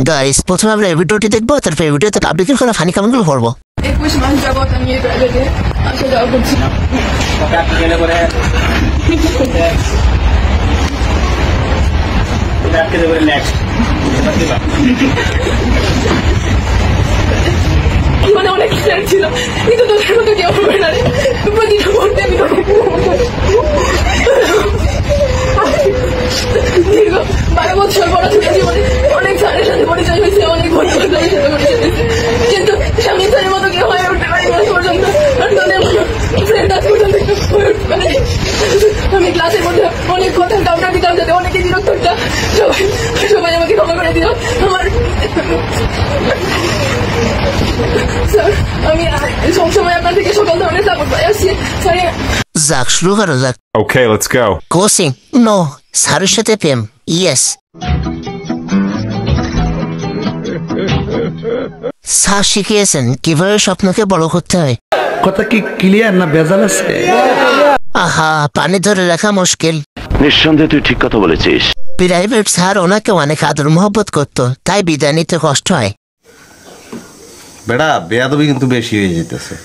Guys প্রথমে আমরা এই ভিডিওটি দেখবো, তারপর এই ভিডিওতে পাবলিকের কোনো ফানি কমেন্টগুলো পড়বো। 21 মাস যাবত আমি এই প্রাইভেটে আসা যাওয়া করছি। মানে অনেক ফ্রেন্ড ছিল, কিন্তু তোদের মতো কেউ হবে না রে। প্রতিটা মুহূর্তে আমি দীর্ঘ 12 বছর পড়াশোনা জীবনে অনেক স্যারের সাথে পরিচয় হয়েছে, অনেক বন্ধু বান্ধবের সাথে পরিচয় হয়েছে, কিন্তু স্বামী স্যারের মতো কেউ হয়ে উঠতে পারি আজ পর্যন্ত। আর তোদের মতো ফ্রেন্ড আজ পর্যন্ত হয়ে উঠতে পারে। আমি ক্লাসের মধ্যে অনেক কথা কাউন্টার দিতাম যাতে অনেকে বিরক্ত হতো। সবাই আমাকে ক্ষমা করে দিও। আমার স্যার, আমি সবসময় আপনার থেকে সকল ধরনের সাপোর্ট পাই আসছি। যাক শুরু করো যাক। Okay, let's go. Coaching no, স্যারের সাথে প্রেম ইয়েস। স্যার শিখিয়েছেন কিভাবে স্বপ্নকে বড় করতে হয়। কথা কি ক্লিয়ার না ভেজাল আছে? আহা, পানি ধরে রাখা মুশকিল। নিঃসন্দেহে তুই ঠিক কথা বলেছিস। প্রাইভেট স্যার ওনাকে অনেক আদর মহব্বত করতো, তাই বিদায় নিতে কষ্ট হয়। বেড়া বেয়াদবি কিন্তু বেশি হয়ে যেতেছে।